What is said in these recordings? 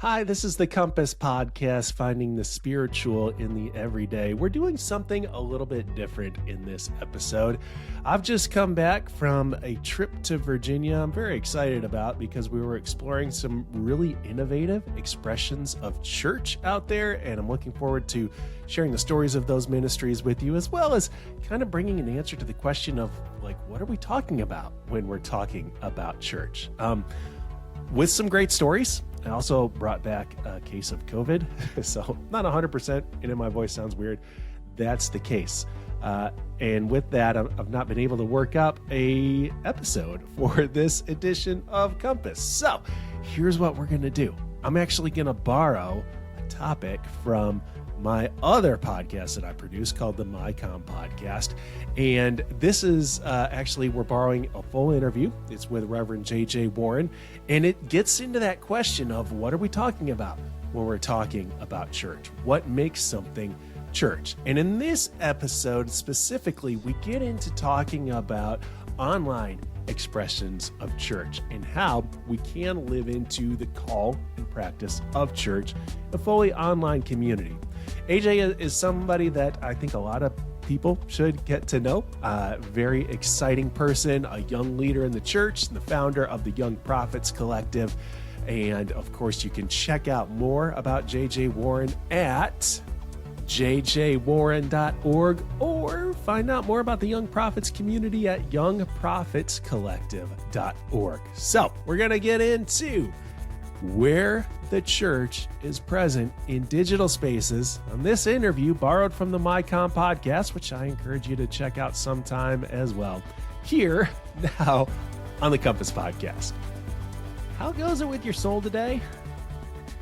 Hi, this is the Compass Podcast, finding the spiritual in the everyday. We're doing something a little bit different in this episode. I've just come back from a trip to Virginia I'm very excited about because we were exploring some really innovative expressions of church out there, and I'm looking forward to sharing the stories of those ministries with you, as well as kind of bringing an answer to the question of, like, what are we talking about when we're talking about church? With some great stories. I also brought back a case of COVID, so not 100%, and my voice sounds weird. That's the case. And with that, I've not been able to work up a episode for this edition of Compass. So here's what we're going to do. I'm actually going to borrow a topic from my other podcast that I produce called the Mycom podcast. And this is actually, we're borrowing a full interview. It's with Reverend J.J. Warren. And it gets into that question of what are we talking about when we're talking about church? What makes something church? And in this episode specifically, we get into talking about online expressions of church and how we can live into the call and practice of church, a fully online community. AJ is somebody that I think a lot of people should get to know. Very exciting person, a young leader in the church, and the founder of the Young Prophets Collective. And of course, you can check out more about J.J. Warren at jjwarren.org or find out more about the Young Prophets community at youngprophetscollective.org. So we're going to get into where the church is present in digital spaces on this interview borrowed from the Mycom podcast, which I encourage you to check out sometime as well. Here now on the Compass podcast. How goes it with your soul today?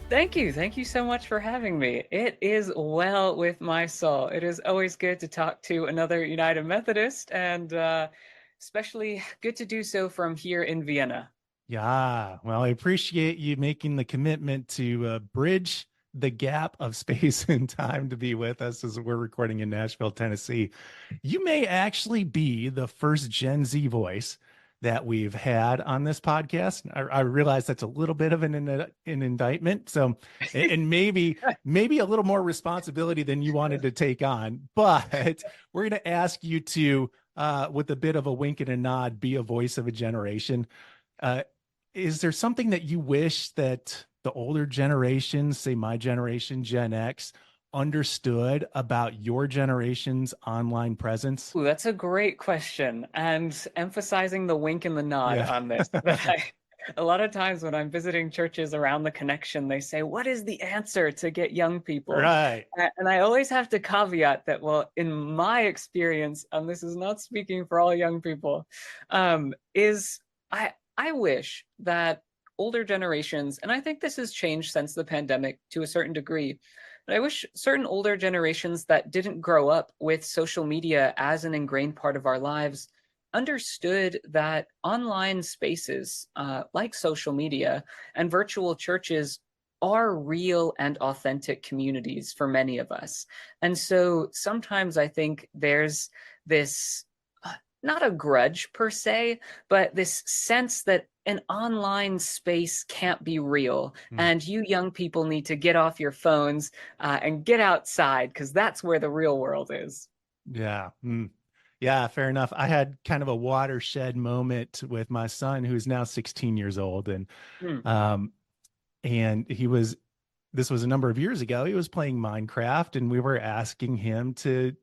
Thank you. Thank you so much for having me. It is well with my soul. It is always good to talk to another United Methodist, and especially good to do so from here in Vienna. Yeah, well, I appreciate you making the commitment to bridge the gap of space and time to be with us as we're recording in Nashville, Tennessee. You may actually be the first Gen Z voice that we've had on this podcast. I realize that's a little bit of an indictment. So, and maybe a little more responsibility than you wanted to take on, but we're going to ask you to, with a bit of a wink and a nod, be a voice of a generation. Is there something that you wish that the older generations, say my generation, Gen X, understood about your generation's online presence? Ooh, that's a great question, and emphasizing the wink and the nod on this. A lot of times when I'm visiting churches around the connection, they say, what is the answer to get young people? Right. And I always have to caveat that, well, in my experience, and this is not speaking for all young people, I wish that older generations, and I think this has changed since the pandemic to a certain degree, but I wish certain older generations that didn't grow up with social media as an ingrained part of our lives understood that online spaces like social media and virtual churches are real and authentic communities for many of us. And so sometimes I think there's this not a grudge per se, but this sense that an online space can't be real. And you young people need to get off your phones and get outside, because that's where the real world is. Yeah. Yeah, fair enough. I had kind of a watershed moment with my son, who's now 16 years old. And this was a number of years ago. He was playing Minecraft and we were asking him to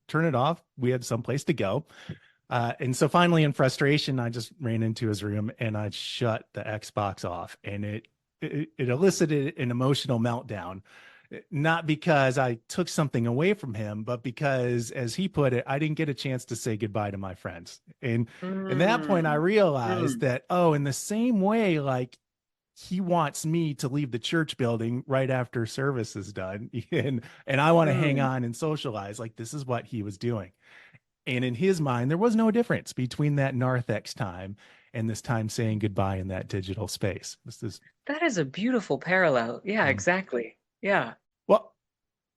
turn it off. We had someplace to go. And so finally, in frustration, I just ran into his room and I shut the Xbox off, and it elicited an emotional meltdown, not because I took something away from him, but because, as he put it, I didn't get a chance to say goodbye to my friends. And at that point, I realized that, in the same way, like, he wants me to leave the church building right after service is done, and I want to hang on and socialize. Like, this is what he was doing. And in his mind, there was no difference between that narthex time and this time saying goodbye in that digital space. That is a beautiful parallel. Yeah, exactly. Yeah. Well,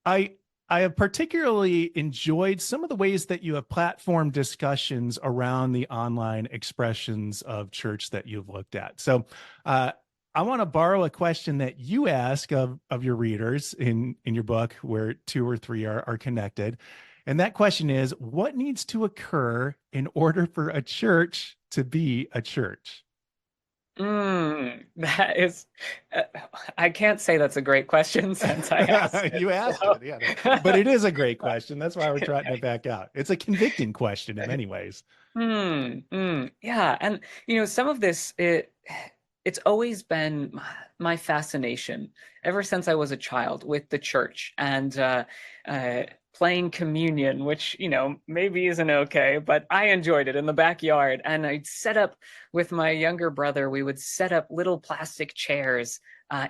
I have particularly enjoyed some of the ways that you have platformed discussions around the online expressions of church that you've looked at. So I want to borrow a question that you ask of your readers in your book, where two or three are connected. And that question is, what needs to occur in order for a church to be a church? That is, uh, I can't say that's a great question since I asked it. You asked So, it, yeah. But it is a great question. That's why we're trotting it back out. It's a convicting question in many ways. yeah, and some of this it's always been my fascination ever since I was a child with the church and uh, playing communion, which maybe isn't okay, but I enjoyed it in the backyard. And I'd set up with my younger brother. We would set up little plastic chairs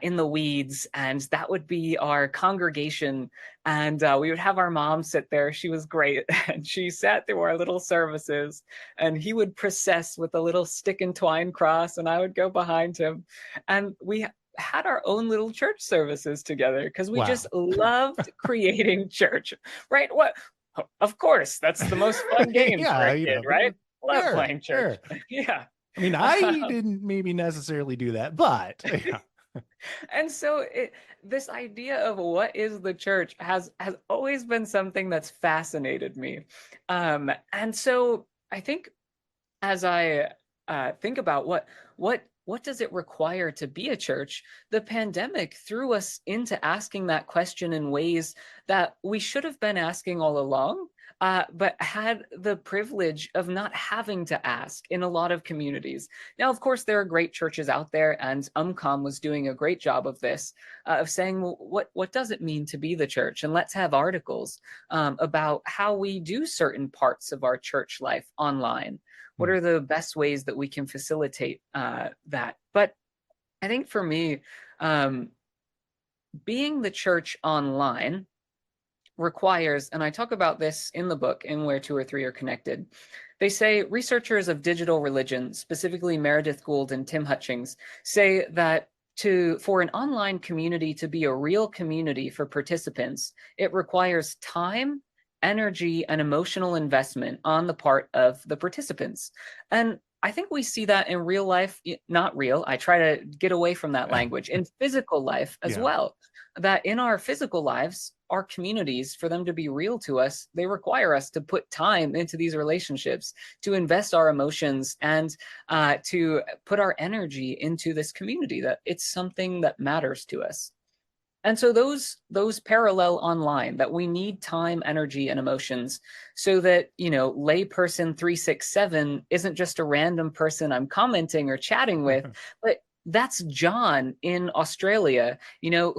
in the weeds, and that would be our congregation. And we would have our mom sit there. She was great, and she sat through our little services, and he would process with a little stick and twine cross, and I would go behind him. And we had our own little church services together because we just Wow. loved creating church, right? What? Of course, that's the most fun games for Yeah, a kid, right? Love sure, playing church. sure. Yeah. I mean, I didn't maybe necessarily do that, but yeah. And so this idea of what is the church has always been something that's fascinated me. And so I think as I think about what does it require to be a church, the pandemic threw us into asking that question in ways that we should have been asking all along, but had the privilege of not having to ask in a lot of communities. Now, of course, there are great churches out there, and Mycom was doing a great job of this, of saying, well, what does it mean to be the church? And let's have articles about how we do certain parts of our church life online. What Hmm. are the best ways that we can facilitate that? But I think for me, um, being the church online requires, and I talk about this in the book in Where Two or Three Are Connected. They say researchers of digital religion, specifically Meredith Gould and Tim Hutchings, say that for an online community to be a real community for participants, it requires time, energy, and emotional investment on the part of the participants. And I think we see that in real life, not real. I try to get away from that language in physical life as Yeah. well. That in our physical lives, our communities, for them to be real to us, they require us to put time into these relationships, to invest our emotions, and to put our energy into this community, that it's something that matters to us. And so those parallel online, that we need time, energy, and emotions, so that layperson 367 isn't just a random person I'm commenting or chatting with, but that's John in Australia,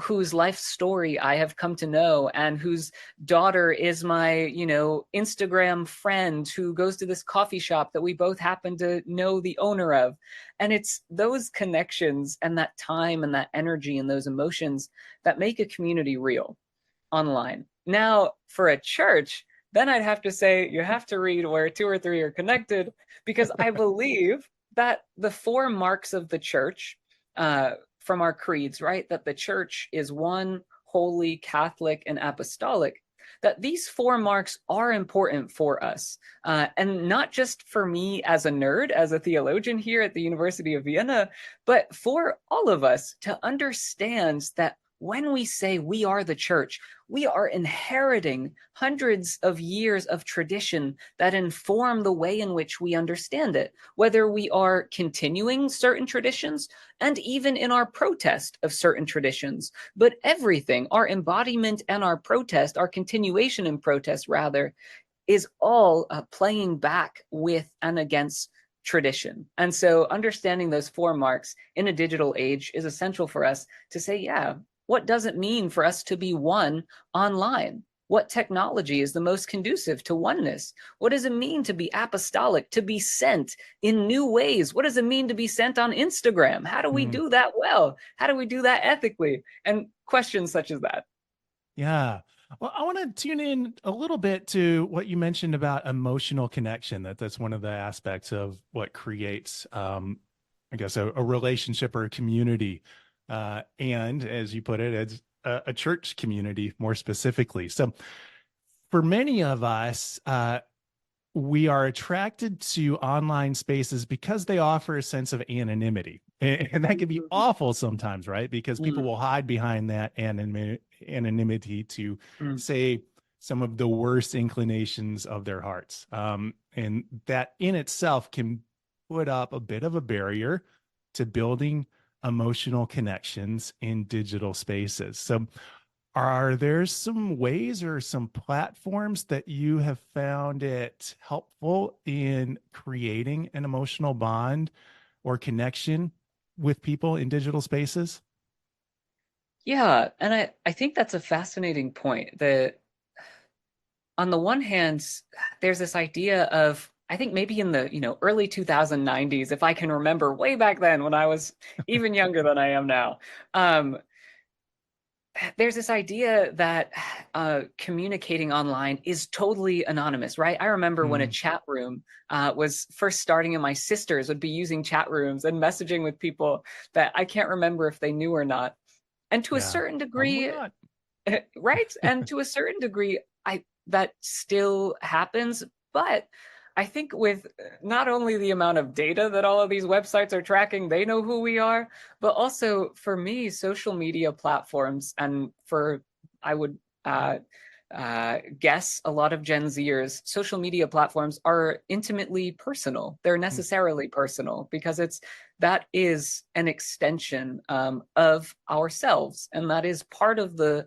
whose life story I have come to know, and whose daughter is my Instagram friend who goes to this coffee shop that we both happen to know the owner of. And it's those connections and that time and that energy and those emotions that make a community real online. Now, for a church, then I'd have to say you have to read Where Two or Three Are Connected, because I believe that the four marks of the church, from our creeds, right? That the church is one, holy, Catholic, and apostolic. That these four marks are important for us, and not just for me as a nerd, as a theologian here at the University of Vienna, but for all of us to understand that when we say we are the church, we are inheriting hundreds of years of tradition that inform the way in which we understand it, whether we are continuing certain traditions and even in our protest of certain traditions. But everything, our embodiment and our protest, our continuation in protest, rather, is all playing back with and against tradition. And so understanding those four marks in a digital age is essential for us to say, yeah, what does it mean for us to be one online? What technology is the most conducive to oneness? What does it mean to be apostolic, to be sent in new ways? What does it mean to be sent on Instagram? How do we Mm, do that well? How do we do that ethically? And questions such as that. yeah. Well, I want to tune in a little bit to what you mentioned about emotional connection. That's one of the aspects of what creates, I guess, a relationship or a community. And as you put it, it's a church community more specifically. So for many of us, we are attracted to online spaces because they offer a sense of anonymity. And that can be awful sometimes, right? Because people Mm, will hide behind that anonymity to mm. say some of the worst inclinations of their hearts. And that in itself can put up a bit of a barrier to building emotional connections in digital spaces. So, are there some ways or some platforms that you have found it helpful in creating an emotional bond or connection with people in digital spaces? Yeah, and I think that's a fascinating point. That on the one hand, there's this idea of, I think maybe in the early 2090s, if I can remember way back then when I was even younger than I am now. Um, there's this idea that communicating online is totally anonymous, right? I remember when a Mm, chat room was first starting, and my sisters would be using chat rooms and messaging with people that I can't remember if they knew or not. And to a yeah, certain probably degree, not. right? And to a certain degree, I that still happens, but I think with not only the amount of data that all of these websites are tracking, they know who we are, but also for me, social media platforms, and for I would guess a lot of Gen Zers, social media platforms are intimately personal. They're Mm, necessarily personal because that is an extension of ourselves, and that is part of the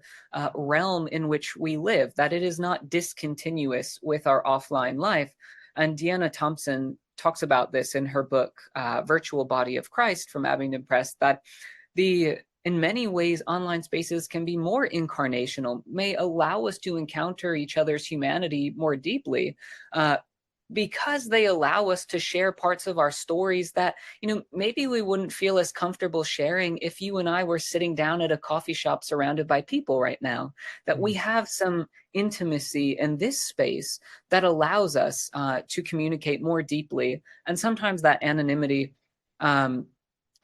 realm in which we live. That it is not discontinuous with our offline life. And Deanna Thompson talks about this in her book, Virtual Body of Christ from Abingdon Press, that the in many ways, online spaces can be more incarnational, may allow us to encounter each other's humanity more deeply, uh, because they allow us to share parts of our stories that, maybe we wouldn't feel as comfortable sharing if you and I were sitting down at a coffee shop surrounded by people right now. That we mm, have some intimacy in this space that allows us to communicate more deeply. And sometimes that anonymity, um,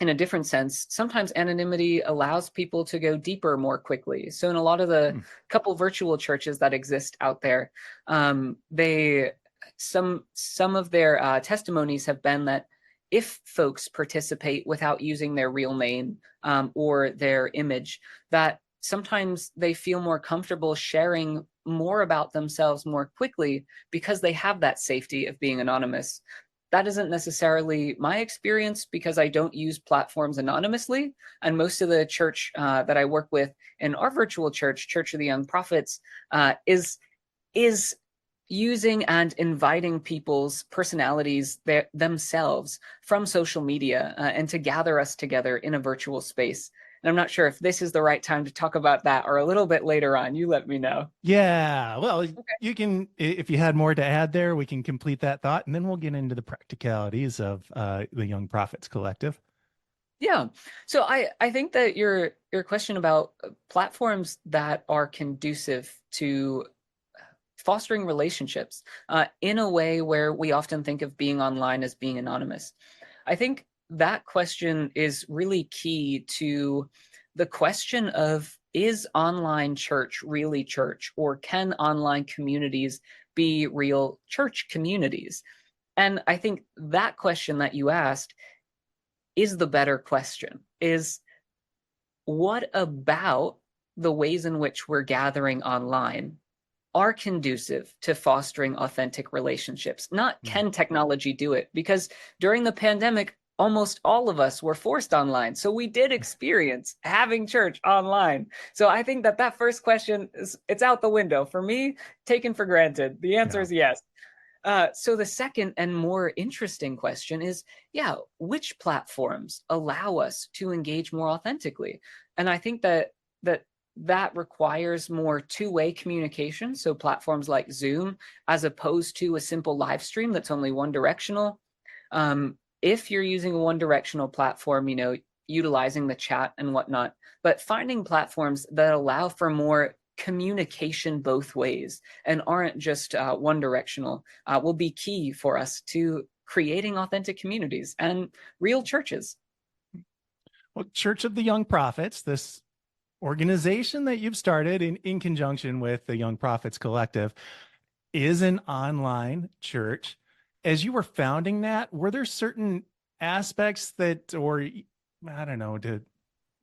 in a different sense, sometimes anonymity allows people to go deeper more quickly. So in a lot of the mm, couple virtual churches that exist out there, they some of their testimonies have been that if folks participate without using their real name or their image, that sometimes they feel more comfortable sharing more about themselves more quickly because they have that safety of being anonymous. That isn't necessarily my experience because I don't use platforms anonymously. And most of the church that I work with in our virtual church, Church of the Young Prophets, is using and inviting people's personalities themselves from social media and to gather us together in a virtual space. And I'm not sure if this is the right time to talk about that or a little bit later on. You let me know. yeah. Well, Okay. you can, if you had more to add there, we can complete that thought and then we'll get into the practicalities of the Young Prophets Collective. Yeah. So I think that your question about platforms that are conducive to fostering relationships in a way where we often think of being online as being anonymous. I think that question is really key to the question of, is online church really church, or can online communities be real church communities? And I think that question that you asked is the better question. Is, what about the ways in which we're gathering online are conducive to fostering authentic relationships? Not Mm, can technology do it, because during the pandemic, almost all of us were forced online. So we did experience having church online. So I think that first question it's out the window. For me, taken for granted. The answer yeah. is yes. So the second and more interesting question is, yeah, which platforms allow us to engage more authentically? And I think that requires more two-way communication. So platforms like Zoom, as opposed to a simple live stream that's only one directional. If you're using a one directional platform, utilizing the chat and whatnot, but finding platforms that allow for more communication both ways and aren't just one directional will be key for us to creating authentic communities and real churches. Well, Church of the Young Prophets, this organization that you've started in conjunction with the Young Prophets Collective, is an online church. As you were founding that, were there certain aspects that, or I don't know,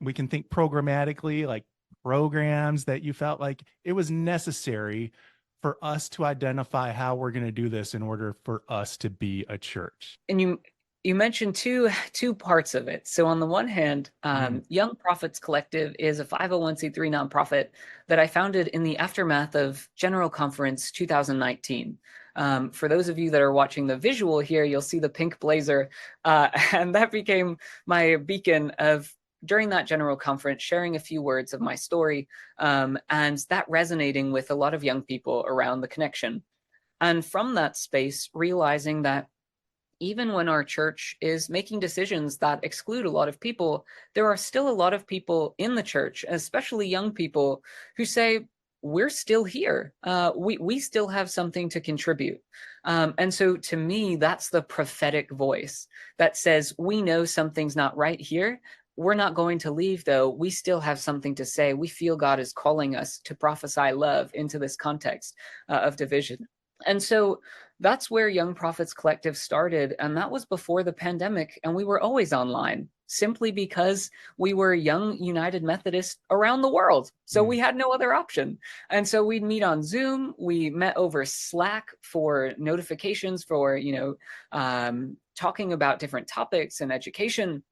we can think programmatically, like programs that you felt like it was necessary for us to identify how we're going to do this in order for us to be a church? And you mentioned two parts of it. So on the one hand, Young Prophets Collective is a 501c3 nonprofit that I founded in the aftermath of General Conference 2019. For those of you that are watching the visual here, you'll see the pink blazer, and that became my beacon of during that general conference, sharing a few words of my story, and that resonating with a lot of young people around the connection. And from that space, realizing that even when our church is making decisions that exclude a lot of people, there are still a lot of people in the church, especially young people, who say, we're still here. We still have something to contribute. And so to me, that's the prophetic voice that says, we know something's not right here. We're not going to leave, though. We still have something to say. We feel God is calling us to prophesy love into this context of division. And so that's where Young Prophets Collective started. And that was before the pandemic. And we were always online simply because we were young United Methodists around the world. So we had no other option. And so we'd meet on Zoom. We met over Slack for notifications for, talking about different topics and education.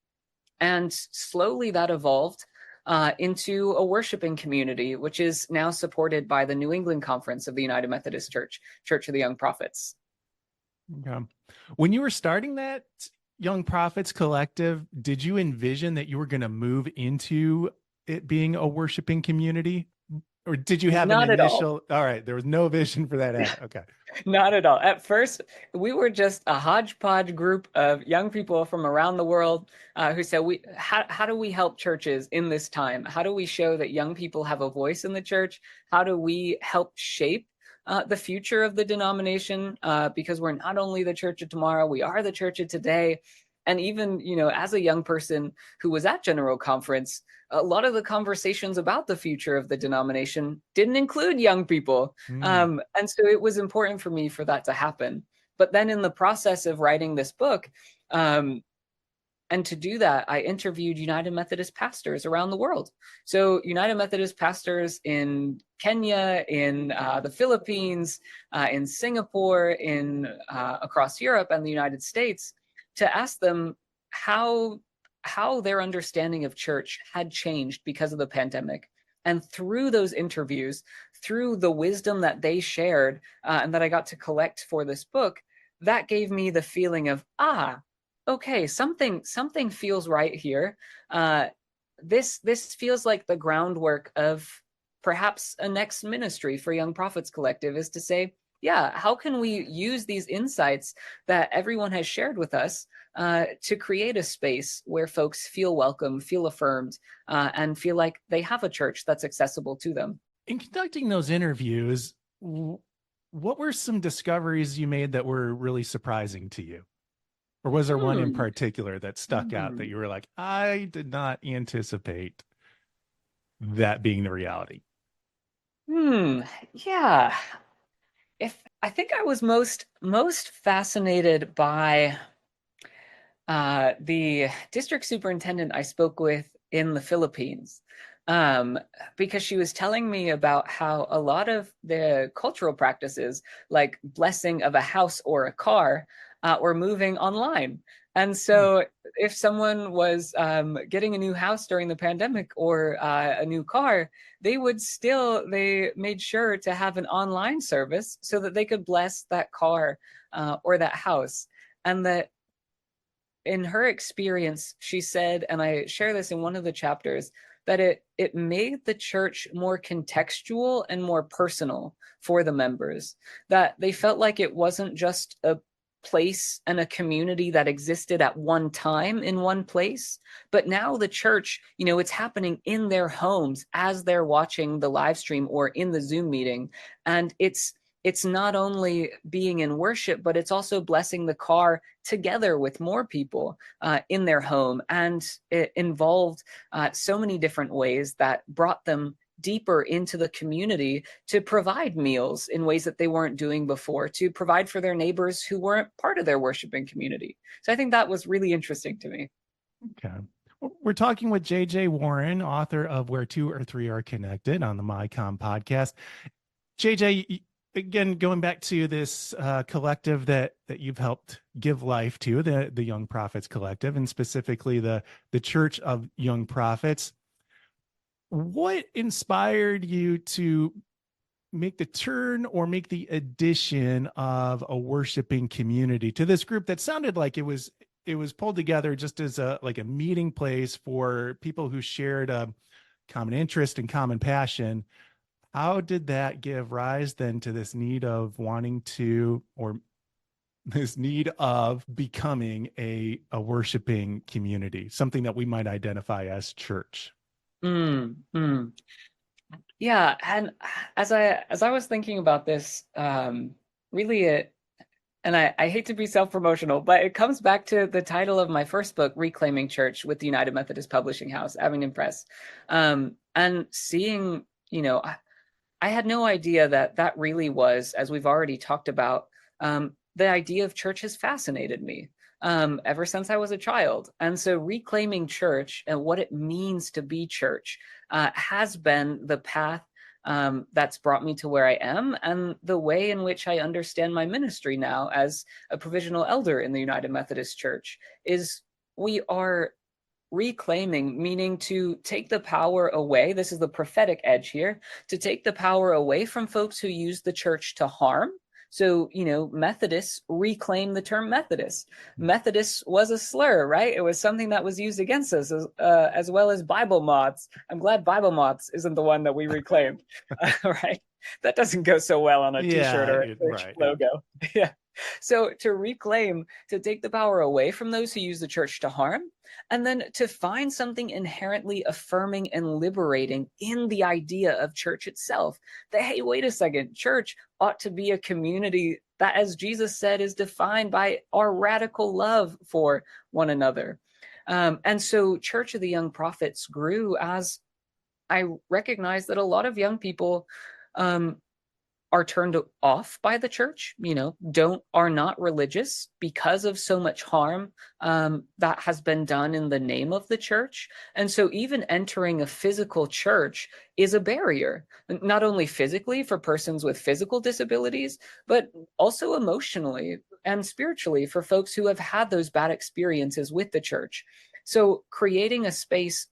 And slowly that evolved into a worshiping community, which is now supported by the New England Conference of the United Methodist Church, Church of the Young Prophets. Okay. When you were starting that Young Prophets Collective, did you envision that you were going to move into it being a worshiping community? Or did you have Not an at initial? All right, there was no vision for that. Okay. Not at all. At first, we were just a hodgepodge group of young people from around the world who said, how do we help churches in this time? How do we show that young people have a voice in the church? How do we help shape the future of the denomination? Because we're not only the church of tomorrow, we are the church of today. And even, as a young person who was at General Conference, a lot of the conversations about the future of the denomination didn't include young people. And so it was important for me for that to happen. But then in the process of writing this book, and to do that, I interviewed United Methodist pastors around the world. So United Methodist pastors in Kenya, in the Philippines, in Singapore, in across Europe and the United States, to ask them how their understanding of church had changed because of the pandemic. And through those interviews, through the wisdom that they shared and that I got to collect for this book, that gave me the feeling of, okay, something feels right here. This feels like the groundwork of perhaps a next ministry for Young Prophets Collective, is to say, yeah, how can we use these insights that everyone has shared with us to create a space where folks feel welcome, feel affirmed, and feel like they have a church that's accessible to them? In conducting those interviews, what were some discoveries you made that were really surprising to you? Or was there one in particular that stuck out that you were like, I did not anticipate that being the reality? Yeah. I think I was most fascinated by the district superintendent I spoke with in the Philippines, because she was telling me about how a lot of the cultural practices, like blessing of a house or a car, were moving online. And so if someone was getting a new house during the pandemic or a new car, they made sure to have an online service so that they could bless that car or that house. And that in her experience, she said, and I share this in one of the chapters, that it made the church more contextual and more personal for the members, that they felt like it wasn't just a place and a community that existed at one time in one place, but now the church, it's happening in their homes as they're watching the live stream or in the Zoom meeting. And it's not only being in worship, but it's also blessing the car together with more people in their home. And it involved so many different ways that brought them deeper into the community to provide meals in ways that they weren't doing before, to provide for their neighbors who weren't part of their worshiping community. So I think that was really interesting to me. Okay. We're talking with JJ Warren, author of Where Two or Three Are Connected on the Mycom podcast. JJ, again, going back to this collective that you've helped give life to, the Young Prophets Collective, and specifically the Church of Young Prophets. What inspired you to make the turn or make the addition of a worshiping community to this group that sounded like it was pulled together just as a meeting place for people who shared a common interest and common passion? How did that give rise then to this need of becoming a worshiping community, something that we might identify as church? Yeah, and as I was thinking about this, really and I hate to be self-promotional, but it comes back to the title of my first book, Reclaiming Church, with the United Methodist Publishing House, Abingdon Press. And seeing, I had no idea that really was, as we've already talked about, the idea of church has fascinated me ever since I was a child. And so reclaiming church and what it means to be church has been the path that's brought me to where I am, and the way in which I understand my ministry now as a provisional elder in the United Methodist Church is we are reclaiming, meaning to take the power away. This is the prophetic edge here, to take the power away from folks who use the church to harm. So, Methodists reclaim the term Methodist. Methodist was a slur, right? It was something that was used against us, as well as Bible moths. I'm glad Bible moths isn't the one that we reclaimed, right? That doesn't go so well on a t-shirt or a church logo. Yeah. So to reclaim, to take the power away from those who use the church to harm, and then to find something inherently affirming and liberating in the idea of church itself. That, hey, wait a second, church ought to be a community that, as Jesus said, is defined by our radical love for one another. And so Church of the Young Prophets grew as I recognized that a lot of young people are turned off by the church, are not religious because of so much harm that has been done in the name of the church. And so even entering a physical church is a barrier, not only physically for persons with physical disabilities, but also emotionally and spiritually for folks who have had those bad experiences with the church. So creating a space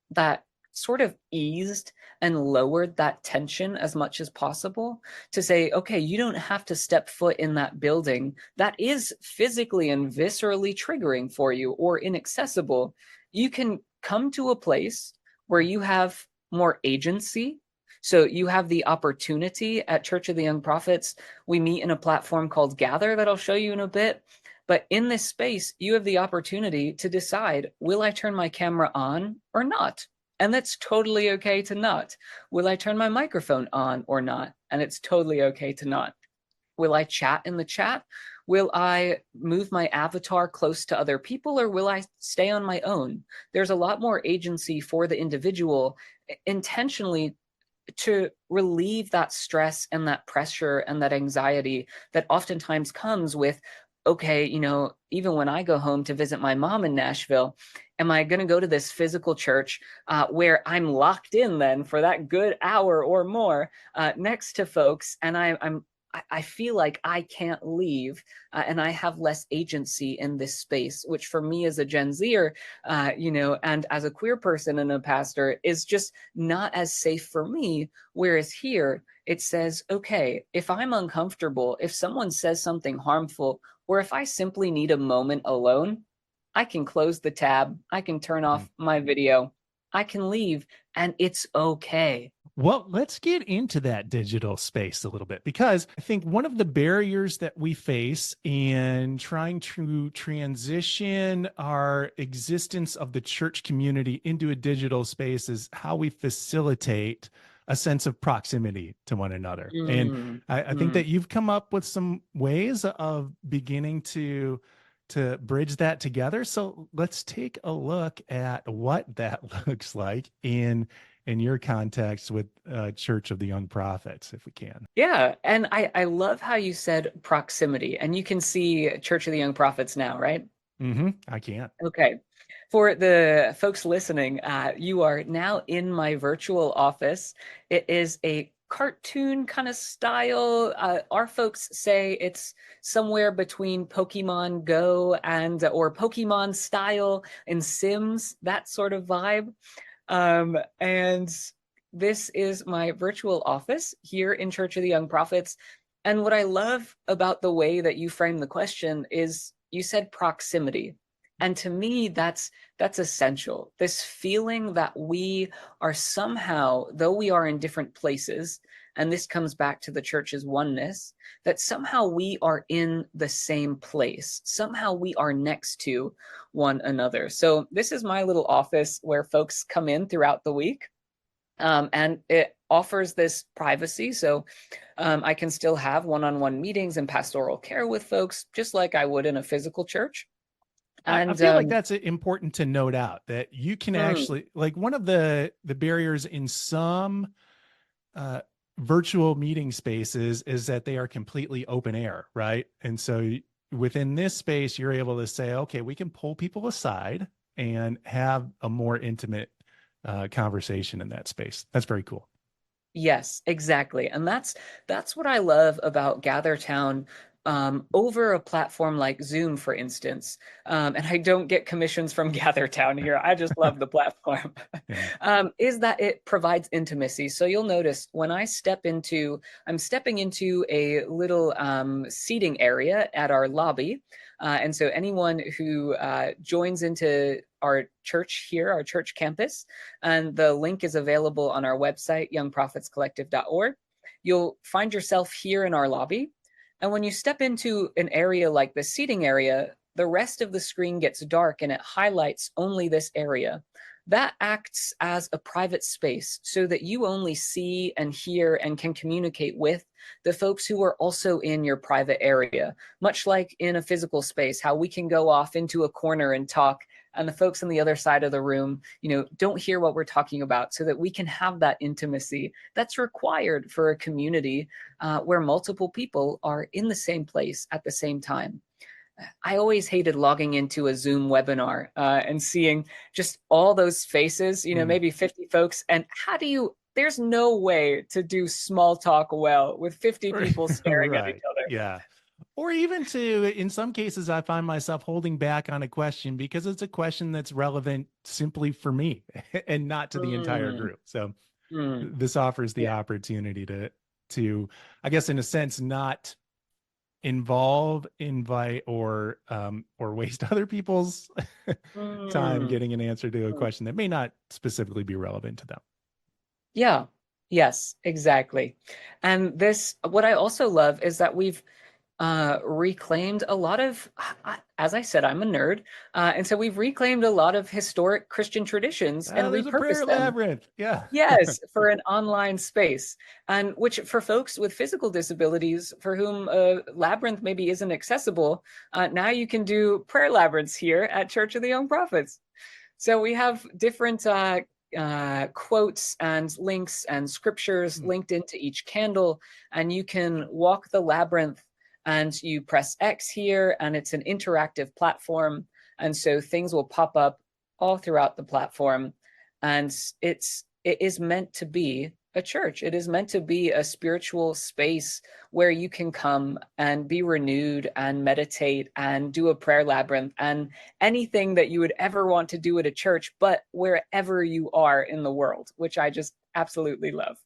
that sort of eased and lowered that tension as much as possible to say, okay, you don't have to step foot in that building that is physically and viscerally triggering for you or inaccessible. You can come to a place where you have more agency. So you have the opportunity at Church of the Young Prophets. We meet in a platform called Gather that I'll show you in a bit. But in this space, you have the opportunity to decide, will I turn my camera on or not? And that's totally okay to not. Will I turn my microphone on or not? And it's totally okay to not. Will I chat in the chat? Will I move my avatar close to other people, or will I stay on my own? There's a lot more agency for the individual intentionally to relieve that stress and that pressure and that anxiety that oftentimes comes with, okay, even when I go home to visit my mom in Nashville, am I going to go to this physical church where I'm locked in then for that good hour or more next to folks, and I feel like I can't leave, and I have less agency in this space, which for me as a Gen Zer, and as a queer person and a pastor is just not as safe for me. Whereas here it says, okay, if I'm uncomfortable, if someone says something harmful, or if I simply need a moment alone, I can close the tab, I can turn off my video, I can leave, and it's okay. Well, let's get into that digital space a little bit, because I think one of the barriers that we face in trying to transition our existence of the church community into a digital space is how we facilitate a sense of proximity to one another. And I think that you've come up with some ways of beginning to bridge that together. So let's take a look at what that looks like in your context with Church of the Young Prophets, if we can. Yeah, and I love how you said proximity, and you can see Church of the Young Prophets now, right? I can't. Okay. For the folks listening, you are now in my virtual office. It is a cartoon kind of style. Our folks say it's somewhere between Pokemon Go and or Pokemon style in Sims, that sort of vibe. And this is my virtual office here in Church of the Young Prophets. And what I love about the way that you frame the question is you said proximity. And to me, that's essential. This feeling that we are somehow, though we are in different places, and this comes back to the church's oneness, that somehow we are in the same place. Somehow we are next to one another. So this is my little office where folks come in throughout the week. And it offers this privacy. So I can still have one-on-one meetings and pastoral care with folks, just like I would in a physical church. And I feel like that's important to note out, that you can actually, like, one of the barriers in some virtual meeting spaces is that they are completely open air, right? And so within this space, you're able to say, okay, we can pull people aside and have a more intimate conversation in that space. That's very cool. Yes, exactly. And that's what I love about GatherTown over a platform like Zoom, for instance. And I don't get commissions from GatherTown here. I just love the platform. Is that it provides intimacy. So you'll notice when I'm stepping into a little seating area at our lobby. And so anyone who joins into our church here, our church campus, and the link is available on our website, youngprophetscollective.org. You'll find yourself here in our lobby. And when you step into an area like the seating area, the rest of the screen gets dark and it highlights only this area. That acts as a private space so that you only see and hear and can communicate with the folks who are also in your private area, much like in a physical space, how we can go off into a corner and talk, and the folks on the other side of the room, don't hear what we're talking about, so that we can have that intimacy that's required for a community where multiple people are in the same place at the same time. I always hated logging into a Zoom webinar and seeing just all those faces, maybe 50 folks. And there's no way to do small talk well with 50 people staring at each other. Yeah. Or even in some cases, I find myself holding back on a question because it's a question that's relevant simply for me and not to the entire group. So this offers the opportunity to, I guess, in a sense, not invite or waste other people's time getting an answer to a question that may not specifically be relevant to them. Yeah. Yes, exactly. And what I also love is that we've reclaimed a lot of, as I said, I'm a nerd. And so we've reclaimed a lot of historic Christian traditions and there's a prayer repurposed them. Labyrinth. Yeah. Yes, for an online space. And which for folks with physical disabilities for whom Labyrinth maybe isn't accessible, now you can do prayer labyrinths here at Church of the Young Prophets. So we have different quotes and links and scriptures linked into each candle, and you can walk the labyrinth. And you press X here, and it's an interactive platform. And so things will pop up all throughout the platform. And it is meant to be a church. It is meant to be a spiritual space where you can come and be renewed and meditate and do a prayer labyrinth and anything that you would ever want to do at a church, but wherever you are in the world, which I just absolutely love.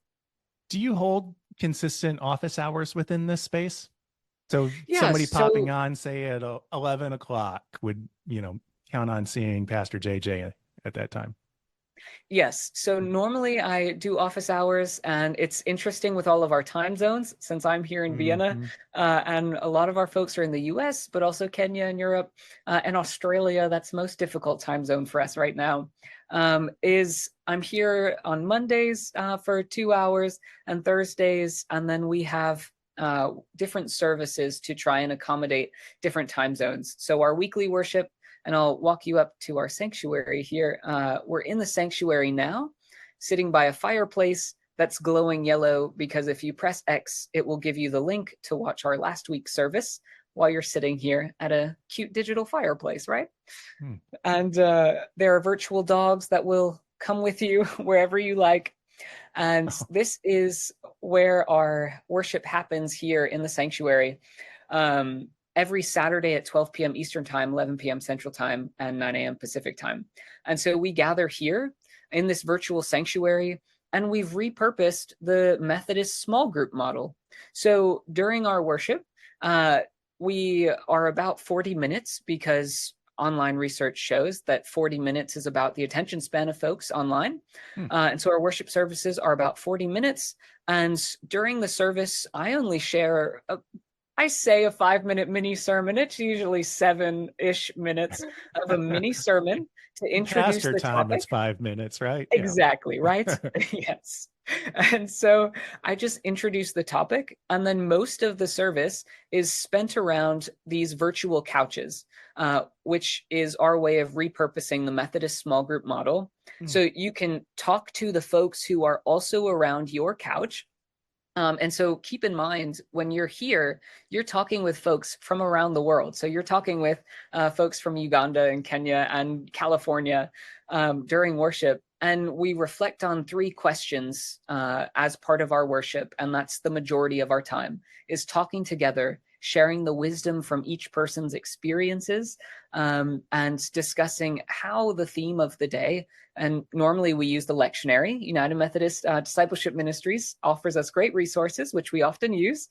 Do you hold consistent office hours within this space? So somebody popping on, say at 11 o'clock would, count on seeing Pastor JJ at that time. Yes. So normally I do office hours, and it's interesting with all of our time zones, since I'm here in Vienna, and a lot of our folks are in the US, but also Kenya and Europe and Australia. That's the most difficult time zone for us right now. I'm here on Mondays for 2 hours and Thursdays, and then we have different services to try and accommodate different time zones. So our weekly worship, and I'll walk you up to our sanctuary here. We're in the sanctuary now, sitting by a fireplace that's glowing yellow, because if you press X, it will give you the link to watch our last week's service, while you're sitting here at a cute digital fireplace, right? Hmm. And there are virtual dogs that will come with you wherever you like. And this is where our worship happens here in the sanctuary. Every Saturday at 12 p.m. Eastern Time, 11 p.m. Central Time, and 9 a.m. Pacific Time. And so we gather here in this virtual sanctuary, and we've repurposed the Methodist small group model. So during our worship, we are about 40 minutes because online research shows that 40 minutes is about the attention span of folks online. And so our worship services are about 40 minutes. And during the service, I only share I say a 5-minute mini sermon. It's usually 7-ish minutes of a mini sermon to introduce Pastor the time, topic. it's 5 minutes, right? Exactly, right? Yes. And so I just introduce the topic, and then most of the service is spent around these virtual couches, which is our way of repurposing the Methodist small group model. So you can talk to the folks who are also around your couch. And so keep in mind, when you're here, you're talking with folks from around the world. So you're talking with folks from Uganda and Kenya and California during worship. And we reflect on 3 questions as part of our worship. And that's the majority of our time, is talking together, sharing the wisdom from each person's experiences, and discussing how the theme of the day. And normally we use the lectionary. United Methodist Discipleship Ministries offers us great resources, which we often use,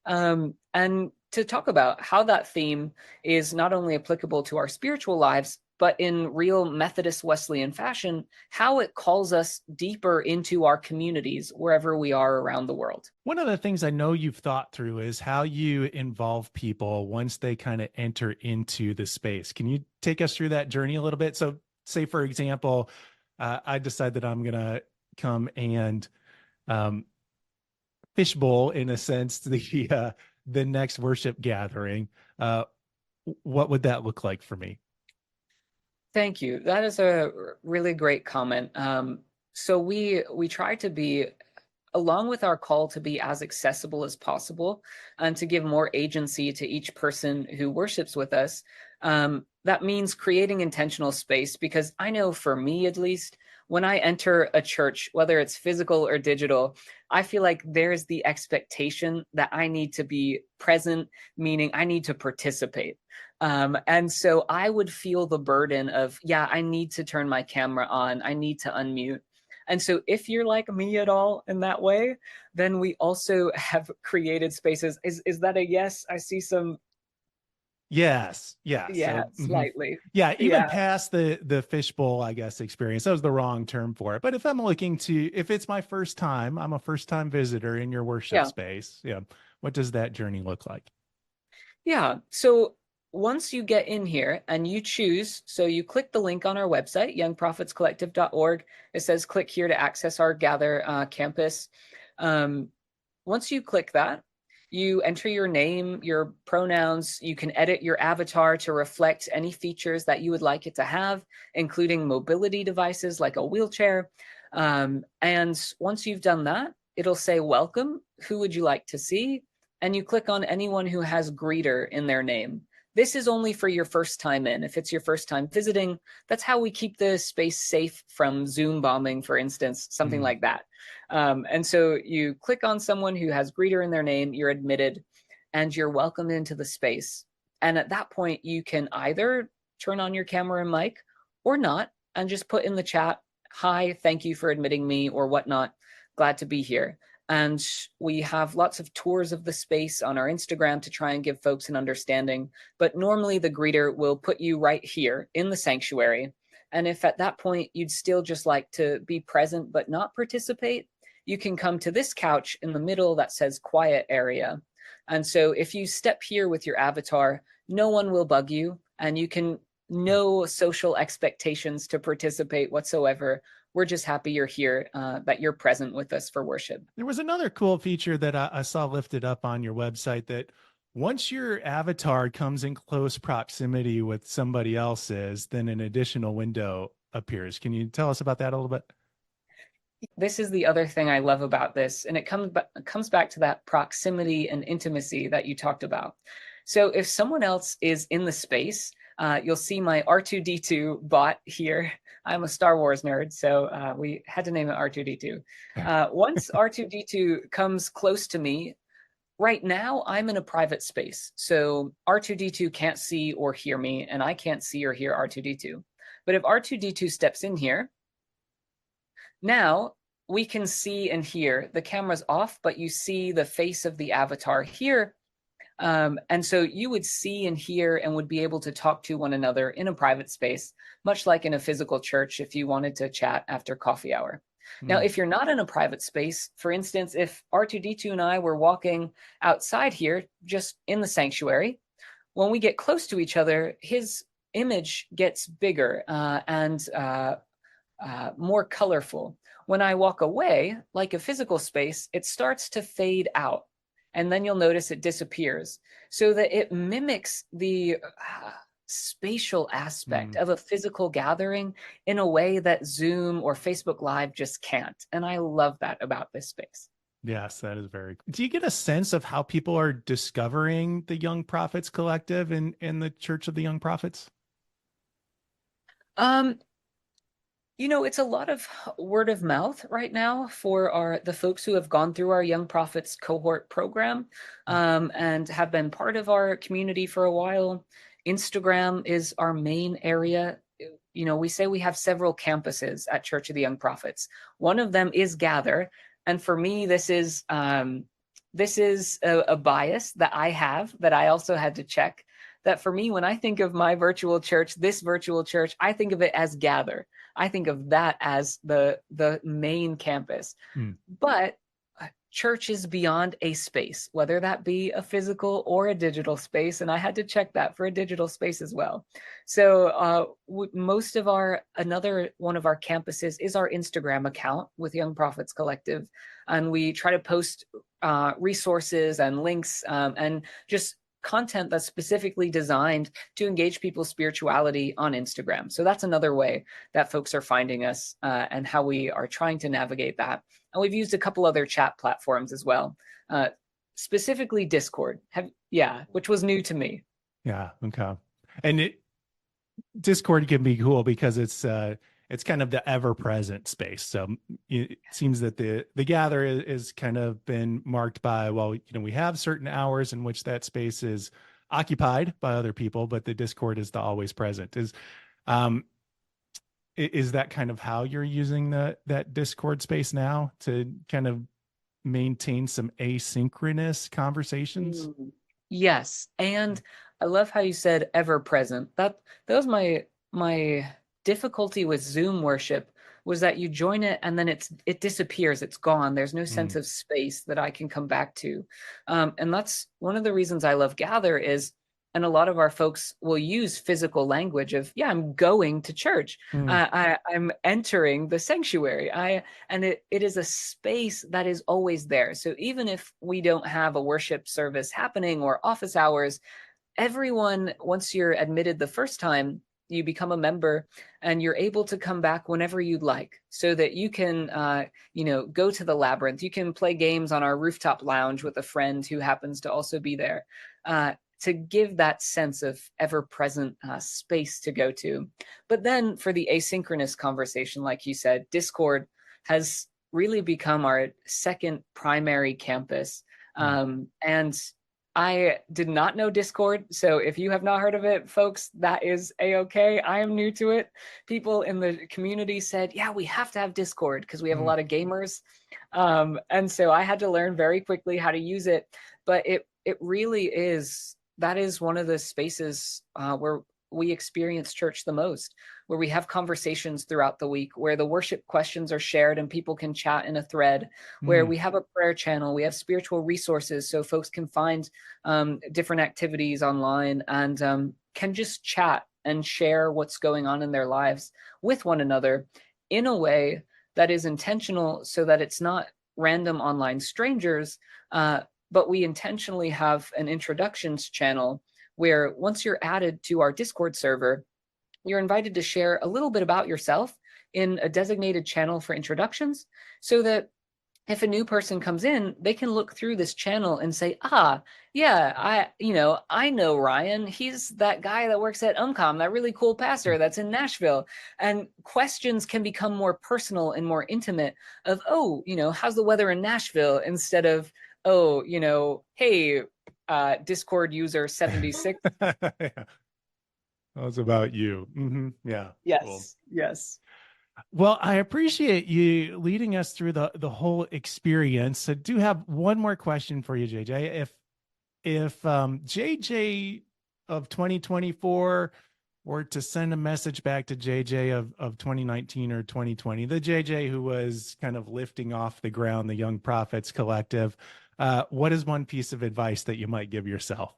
and to talk about how that theme is not only applicable to our spiritual lives, but in real Methodist Wesleyan fashion, how it calls us deeper into our communities wherever we are around the world. One of the things I know you've thought through is how you involve people once they kind of enter into the space. Can you take us through that journey a little bit? So say, for example, I decide that I'm going to come and fishbowl, in a sense, the next worship gathering. What would that look like for me? Thank you. That is a really great comment. So we try to be, along with our call to be as accessible as possible and to give more agency to each person who worships with us. That means creating intentional space, because I know for me, at least, when I enter a church, whether it's physical or digital, I feel like there's the expectation that I need to be present, meaning I need to participate. And so I would feel the burden of, yeah, I need to turn my camera on. I need to unmute. And so if you're like me at all in that way, then we also have created spaces. Is that a yes? I see some. Yes. Yeah. Yeah, So, slightly. yeah, even Yeah. past the fishbowl, I guess, experience. That was the wrong term for it. But if I'm looking to, if it's my first time, I'm a first time visitor in your worship Yeah. space. Yeah. What does that journey look like? Yeah. So once you get in here and you choose, so you click the link on our website, youngprophetscollective.org. It says click here to access our Gather campus. Once you click that, you enter your name, your pronouns. You can edit your avatar to reflect any features that you would like it to have, including mobility devices like a wheelchair. And once you've done that, it'll say, welcome, who would you like to see? And you click on anyone who has greeter in their name. This is only for your first time in. If it's your first time visiting, that's how we keep the space safe from Zoom bombing, for instance, something like that. And so you click on someone who has greeter in their name, you're admitted, and you're welcomed into the space. And at that point, you can either turn on your camera and mic or not, and just put in the chat, hi, thank you for admitting me, or whatnot. Glad to be here. And we have lots of tours of the space on our Instagram to try and give folks an understanding. But normally the greeter will put you right here in the sanctuary. And if at that point you'd still just like to be present but not participate, you can come to this couch in the middle that says quiet area. And so if you step here with your avatar, no one will bug you, and you can no social expectations to participate whatsoever. We're just happy you're here, that you're present with us for worship. There was another cool feature that I saw lifted up on your website, that once your avatar comes in close proximity with somebody else's, then an additional window appears. Can you tell us about that a little bit? This is the other thing I love about this, and it comes back to that proximity and intimacy that you talked about. So if someone else is in the space, you'll see my R2D2 bot here. I'm a Star Wars nerd, so we had to name it R2D2. Once R2D2 comes close to me, right now I'm in a private space. So R2D2 can't see or hear me, and I can't see or hear R2D2. But if R2D2 steps in here, now we can see and hear. The camera's off, but you see the face of the avatar here. And so you would see and hear and would be able to talk to one another in a private space, much like in a physical church if you wanted to chat after coffee hour. Now, if you're not in a private space, for instance, if R2D2 and I were walking outside here, just in the sanctuary, when we get close to each other, his image gets bigger and more colorful. When I walk away, like a physical space, it starts to fade out. And then you'll notice it disappears, so that it mimics the spatial aspect of a physical gathering in a way that Zoom or Facebook Live just can't. And I love that about this space. Yes, that is very cool. Do you get a sense of how people are discovering the Young Prophets Collective in the Church of the Young Prophets? It's a lot of word of mouth right now for the folks who have gone through our Young Prophets cohort program and have been part of our community for a while. Instagram is our main area. We say we have several campuses at Church of the Young Prophets. One of them is Gather. And for me, this is a bias that I have that I also had to check. That for me, when I think of my virtual church, this virtual church, I think of it as Gather. I think of that as the main campus. But church is beyond a space, whether that be a physical or a digital space. And I had to check that for a digital space as well. So another one of our campuses is our Instagram account with Young Prophets Collective. And we try to post resources and links and just content that's specifically designed to engage people's spirituality on Instagram. So that's another way that folks are finding us and how we are trying to navigate that. And we've used a couple other chat platforms as well, specifically Discord, which was new to me. Yeah, okay. And Discord can be cool because it's kind of the ever-present space. So it seems that the Gather is kind of been marked by, we have certain hours in which that space is occupied by other people, but the Discord is the always present. Is that kind of how you're using that Discord space now to kind of maintain some asynchronous conversations? Yes. And I love how you said ever present. That was my difficulty with Zoom worship, was that you join it and then it disappears. It's gone. There's no sense of space that I can come back to. And that's one of the reasons I love Gather is, and a lot of our folks will use physical language of, I'm going to church. I'm entering the sanctuary. And it is a space that is always there. So even if we don't have a worship service happening or office hours, everyone, once you're admitted the first time, you become a member and you're able to come back whenever you'd like, so that you can, go to the labyrinth. You can play games on our rooftop lounge with a friend who happens to also be there. To give that sense of ever-present space to go to. But then for the asynchronous conversation, like you said, Discord has really become our second primary campus. And I did not know Discord. So if you have not heard of it, folks, that is A-okay. I am new to it. People in the community said, we have to have Discord because we have a lot of gamers. And so I had to learn very quickly how to use it. But it really is, that is one of the spaces where we experience church the most, where we have conversations throughout the week, where the worship questions are shared and people can chat in a thread, where we have a prayer channel, we have spiritual resources so folks can find different activities online and can just chat and share what's going on in their lives with one another in a way that is intentional, so that it's not random online strangers, but we intentionally have an introductions channel where once you're added to our Discord server, you're invited to share a little bit about yourself in a designated channel for introductions, so that if a new person comes in, they can look through this channel and say, yeah, I know Ryan. He's that guy that works at Mycom, that really cool pastor that's in Nashville. And questions can become more personal and more intimate of, how's the weather in Nashville? Instead of, hey, Discord user 76. Yeah. That was about you. Yeah. Yes. Cool. Yes. Well, I appreciate you leading us through the whole experience. I do have one more question for you, JJ. If JJ of 2024 were to send a message back to JJ of 2019 or 2020, the JJ who was kind of lifting off the ground the Young Prophets Collective, what is one piece of advice that you might give yourself?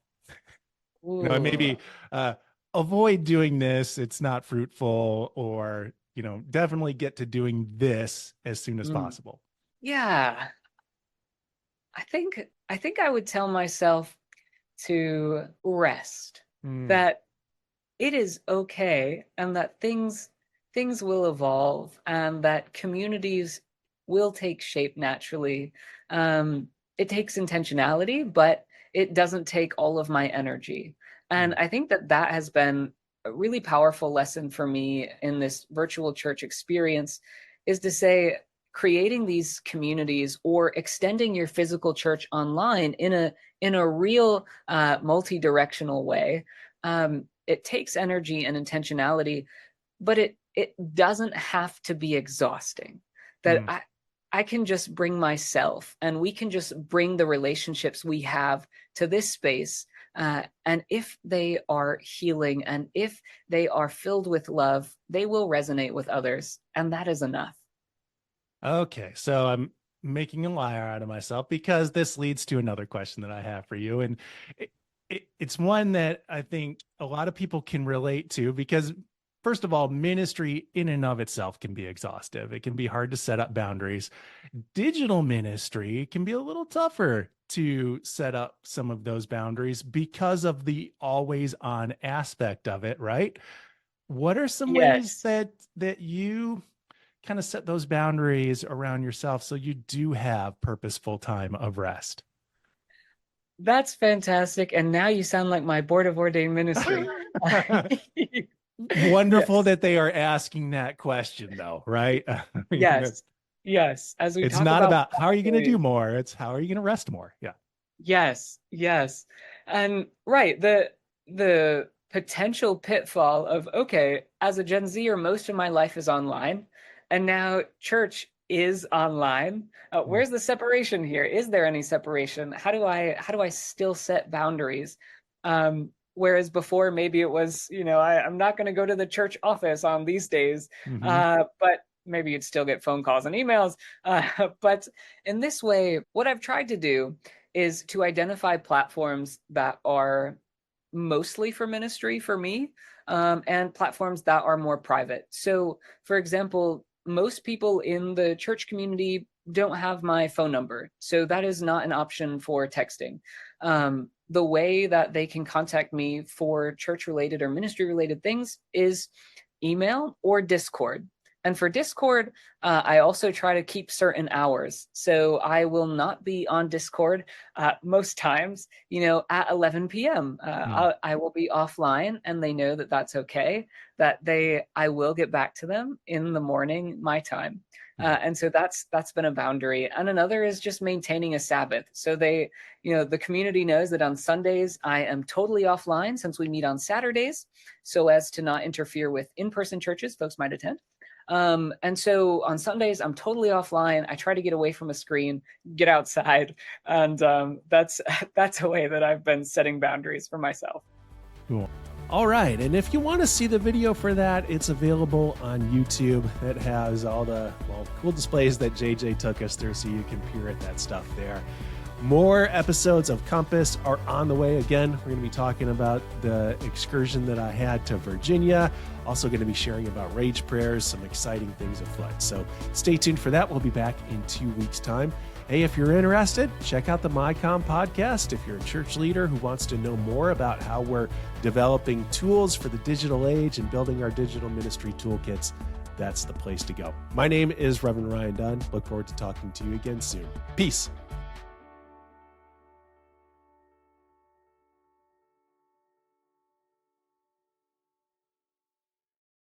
Maybe avoid doing this. It's not fruitful, or, definitely get to doing this as soon as possible. Yeah. I think I would tell myself to rest, that it is okay, and that things will evolve, and that communities will take shape naturally. It takes intentionality, but it doesn't take all of my energy. And I think that has been a really powerful lesson for me in this virtual church experience, is to say, creating these communities or extending your physical church online in a real multi-directional way. It takes energy and intentionality, but it doesn't have to be exhausting. That I can just bring myself, and we can just bring the relationships we have to this space. And if they are healing, and if they are filled with love, they will resonate with others. And that is enough. Okay, so I'm making a liar out of myself, because this leads to another question that I have for you. And it's one that I think a lot of people can relate to, because first of all, ministry in and of itself can be exhaustive. It can be hard to set up boundaries. Digital ministry can be a little tougher to set up some of those boundaries because of the always on aspect of it, right? What are some ways that you kind of set those boundaries around yourself so you do have purposeful time of rest? That's fantastic. And now you sound like my board of ordained ministry. Wonderful that they are asking that question, though, right? Yes. As we it's talk not about how are you going to do boundaries, more, it's how are you going to rest more. Yeah. Yes. And right, the potential pitfall of, okay, as a Gen Zer, most of my life is online, and now church is online. Where's the separation here? Is there any separation? How do I still set boundaries? Whereas before, maybe it was, I'm not going to go to the church office on these days, but maybe you'd still get phone calls and emails. But in this way, what I've tried to do is to identify platforms that are mostly for ministry for me, and platforms that are more private. So, for example, most people in the church community don't have my phone number, so that is not an option for texting. The way that they can contact me for church-related or ministry-related things is email or Discord. And for Discord, I also try to keep certain hours. So I will not be on Discord most times, at 11 p.m. I will be offline, and they know that that's okay, that I will get back to them in the morning, my time. And so that's been a boundary. And another is just maintaining a Sabbath. So the community knows that on Sundays, I am totally offline, since we meet on Saturdays, so as to not interfere with in-person churches folks might attend. And so on Sundays, I'm totally offline. I try to get away from a screen, get outside. And that's a way that I've been setting boundaries for myself. Cool. All right. And if you want to see the video for that, it's available on YouTube. It has all the cool displays that JJ took us through, so you can peer at that stuff there. More episodes of Compass are on the way. Again, we're going to be talking about the excursion that I had to Virginia. Also going to be sharing about rage prayers, some exciting things afoot. So stay tuned for that. We'll be back in 2 weeks' time. Hey, if you're interested, check out the Mycom podcast. If you're a church leader who wants to know more about how we're developing tools for the digital age and building our digital ministry toolkits, that's the place to go. My name is Reverend Ryan Dunn. Look forward to talking to you again soon. Peace.